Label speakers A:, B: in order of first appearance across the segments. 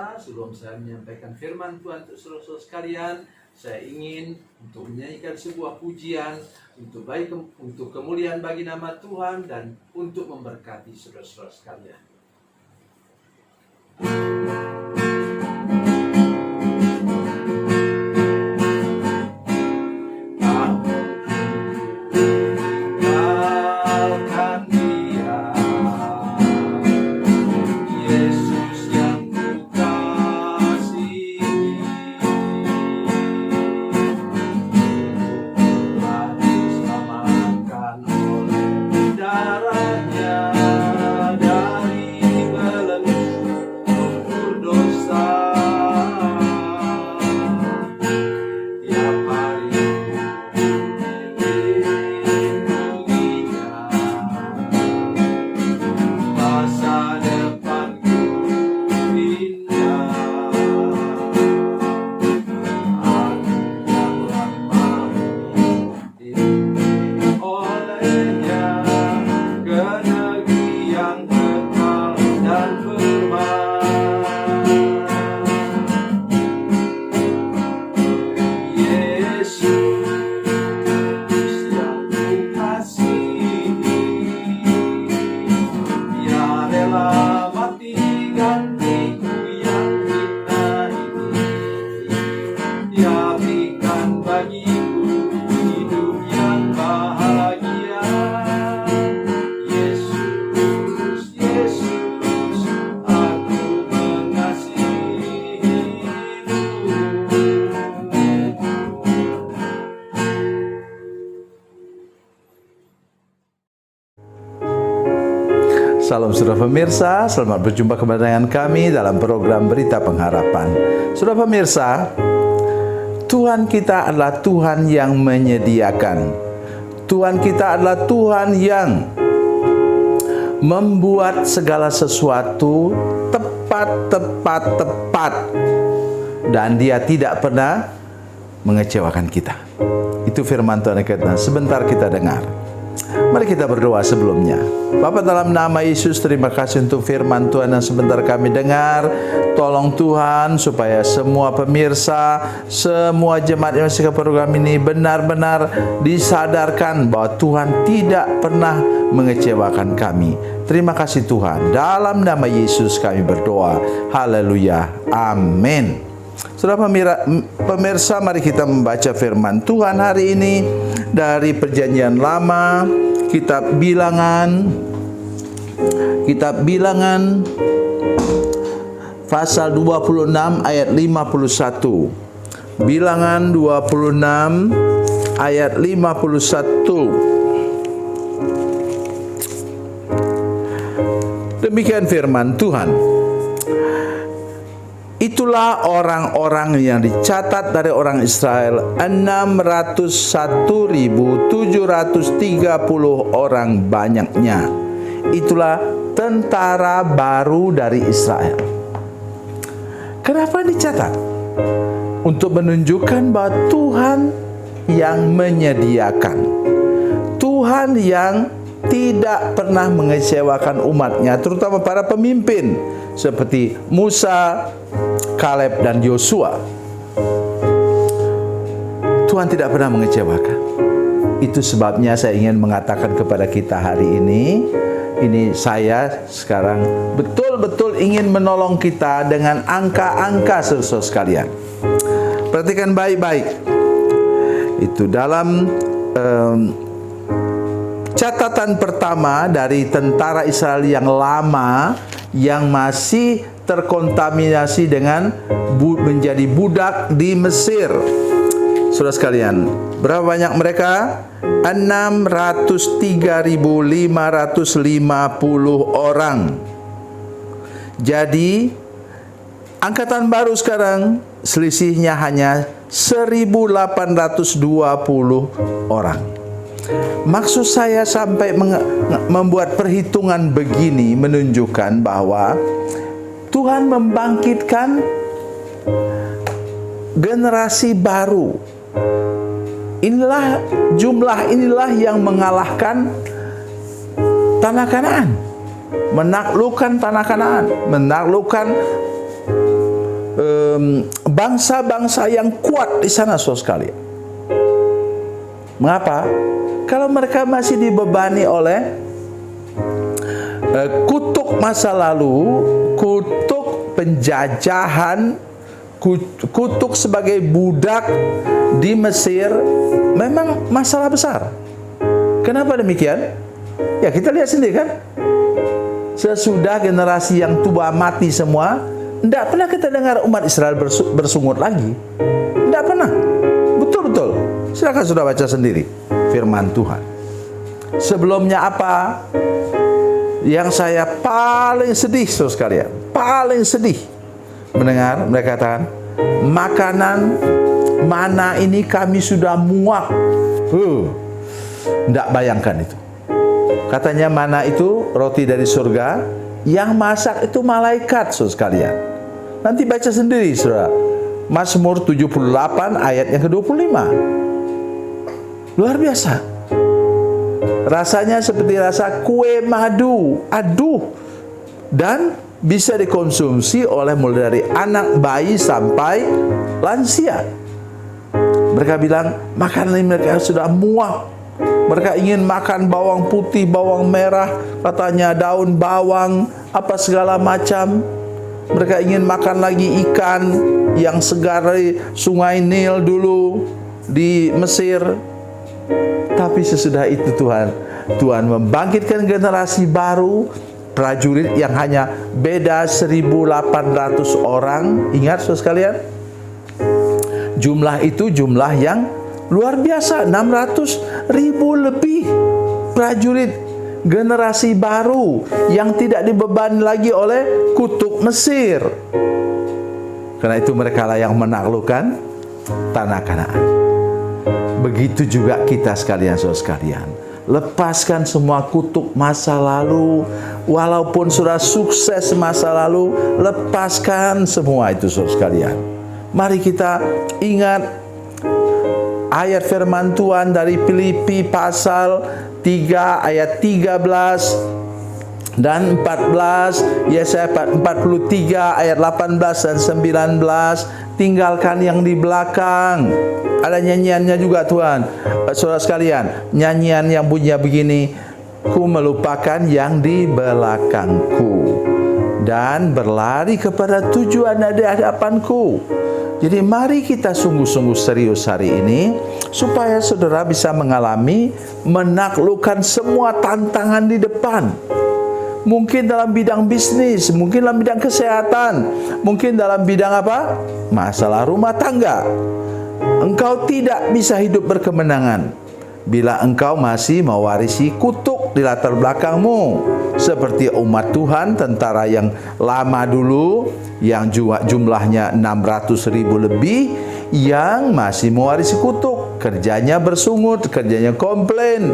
A: pemirsa, sebelum saya menyampaikan firman Tuhan untuk saudara-saudara sekalian, saya ingin untuk menyanyikan sebuah pujian untuk untuk kemuliaan bagi nama Tuhan dan untuk memberkati saudara-saudara sekalian.
B: Salam saudara pemirsa, selamat berjumpa kembali dengan kami dalam program Berita Pengharapan. Saudara pemirsa, Tuhan kita adalah Tuhan yang menyediakan. Tuhan kita adalah Tuhan yang membuat segala sesuatu tepat. Dan Dia tidak pernah mengecewakan kita. Itu firman Tuhan yang kita sebentar kita dengar. Mari kita berdoa sebelumnya. Bapa, dalam nama Yesus, terima kasih untuk firman Tuhan yang sebentar kami dengar. Tolong Tuhan supaya semua pemirsa, semua jemaat yang menyaksikan program ini benar-benar disadarkan bahwa Tuhan tidak pernah mengecewakan kami. Terima kasih Tuhan. Dalam nama Yesus kami berdoa. Haleluya. Amin. Saudara pemirsa, mari kita membaca firman Tuhan hari ini dari Perjanjian Lama, kitab Bilangan pasal 26 ayat 51. Bilangan 26 ayat 51. Demikian firman Tuhan. Itulah orang-orang yang dicatat dari orang Israel, 601.730 orang banyaknya. Itulah tentara baru dari Israel. Kenapa dicatat? Untuk menunjukkan bahwa Tuhan yang menyediakan, Tuhan yang tidak pernah mengecewakan umatnya, terutama para pemimpin seperti Musa, Kaleb, dan Yosua. Tuhan tidak pernah mengecewakan. Itu sebabnya saya ingin mengatakan kepada kita hari ini saya sekarang betul-betul ingin menolong kita dengan angka-angka saudara sekalian. Perhatikan baik-baik. Itu dalam catatan pertama dari tentara Israel yang lama yang masih terkontaminasi dengan menjadi budak di Mesir. Saudara sekalian, berapa banyak mereka? 603.550 orang. Jadi angkatan baru sekarang selisihnya hanya 1.820 orang. Maksud saya sampai membuat perhitungan begini menunjukkan bahwa Tuhan membangkitkan generasi baru. Jumlah inilah yang mengalahkan tanah Kanaan, menaklukkan tanah Kanaan, menaklukkan bangsa-bangsa yang kuat di sana, saudara sekalian. Mengapa? Kalau mereka masih dibebani oleh kutuk masa lalu, kutuk penjajahan, kutuk sebagai budak di Mesir, memang masalah besar. Kenapa demikian? Ya, kita lihat sendiri kan. Sesudah generasi yang tua mati semua, tidak pernah kita dengar umat Israel bersungut lagi. Tidak pernah. Betul-betul. Silakan sudah baca sendiri firman Tuhan. Sebelumnya apa? Yang saya paling sedih, saudara sekalian, paling sedih mendengar mereka katakan, makanan mana ini kami sudah muak. Tidak bayangkan itu. Katanya mana itu roti dari surga, yang masak itu malaikat, saudara sekalian. Nanti baca sendiri, saudara. Mazmur 78 ayat yang ke-25. Luar biasa. Rasanya seperti rasa kue madu. Aduh. Dan bisa dikonsumsi oleh mulai dari anak bayi sampai lansia. Mereka bilang, makanan ini mereka sudah muak. Mereka ingin makan bawang putih, bawang merah, katanya daun bawang, apa segala macam. Mereka ingin makan lagi ikan yang segar dari sungai Nil dulu di Mesir. Tapi sesudah itu Tuhan membangkitkan generasi baru, prajurit yang hanya beda 1.800 orang. Ingat saudara sekalian, jumlah itu jumlah yang luar biasa, 600.000 lebih prajurit generasi baru yang tidak dibebani lagi oleh kutuk Mesir. Karena itu mereka lah yang menaklukkan tanah Kanaan. Begitu juga kita sekalian, saudara sekalian. Lepaskan semua kutuk masa lalu. Walaupun sudah sukses masa lalu, lepaskan semua itu, saudara sekalian. Mari kita ingat ayat firman Tuhan dari Filipi pasal 3 ayat 13 dan 14, Yesaya 43 ayat 18 dan 19. Tinggalkan yang di belakang. Ada nyanyiannya juga, Tuhan. Saudara sekalian, nyanyian yang bunyinya begini, ku melupakan yang di belakangku dan berlari kepada tujuan di hadapanku. Jadi mari kita sungguh-sungguh serius hari ini, supaya saudara bisa mengalami, menaklukkan semua tantangan di depan. Mungkin dalam bidang bisnis, mungkin dalam bidang kesehatan, mungkin dalam bidang apa? Masalah rumah tangga. Engkau tidak bisa hidup berkemenangan bila engkau masih mewarisi kutuk di latar belakangmu. Seperti umat Tuhan, tentara yang lama dulu, yang jumlahnya 600.000 lebih, yang masih mewarisi kutuk. Kerjanya bersungut, kerjanya komplain,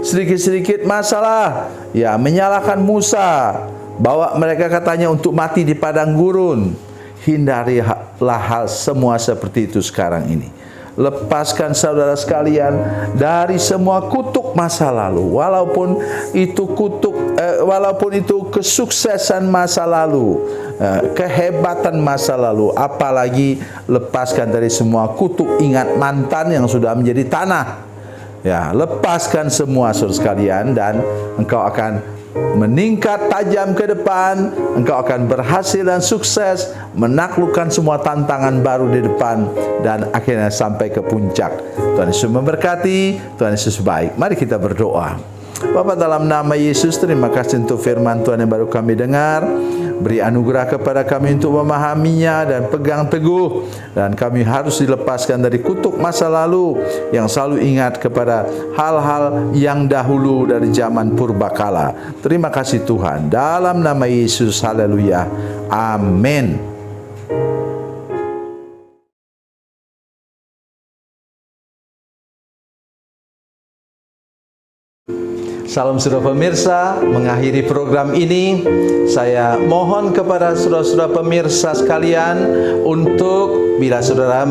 B: sedikit-sedikit masalah, ya menyalahkan Musa, bawa mereka katanya untuk mati di padang gurun. Hindarilah hal semua seperti itu sekarang ini. Lepaskan saudara sekalian dari semua kutuk masa lalu, walaupun itu walaupun itu kesuksesan masa lalu, kehebatan masa lalu. Apalagi lepaskan dari semua kutuk. Ingat mantan yang sudah menjadi tanah. Ya, lepaskan semua saudara sekalian, dan engkau akan meningkat tajam ke depan. Engkau akan berhasil dan sukses menaklukkan semua tantangan baru di depan, dan akhirnya sampai ke puncak. Tuhan Yesus memberkati. Tuhan Yesus baik. Mari kita berdoa. Bapa, dalam nama Yesus, terima kasih untuk firman Tuhan yang baru kami dengar. Beri anugerah kepada kami untuk memahaminya dan pegang teguh. Dan kami harus dilepaskan dari kutuk masa lalu yang selalu ingat kepada hal-hal yang dahulu dari zaman purbakala. Terima kasih Tuhan. Dalam nama Yesus, haleluya. Amin. Salam saudara pemirsa, mengakhiri program ini, saya mohon kepada saudara-saudara pemirsa sekalian untuk bila saudara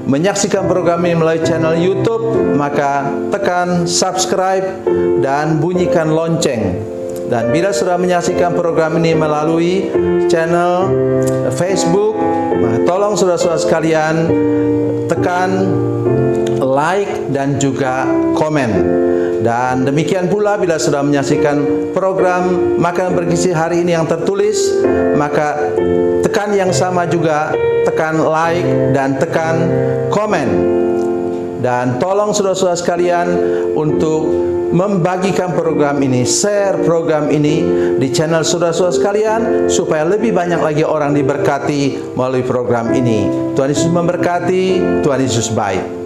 B: menyaksikan program ini melalui channel YouTube, maka tekan subscribe dan bunyikan lonceng Dan bila sudah menyaksikan program ini melalui channel Facebook, tolong saudara-saudara sekalian tekan like dan juga komen. Dan demikian pula bila sudah menyaksikan program Makanan Bergizi hari ini yang tertulis, maka tekan yang sama juga, tekan like dan tekan komen. Dan tolong saudara-saudara sekalian untuk membagikan program ini, share program ini di channel saudara-saudara sekalian, supaya lebih banyak lagi orang diberkati melalui program ini. Tuhan Yesus memberkati, Tuhan Yesus baik.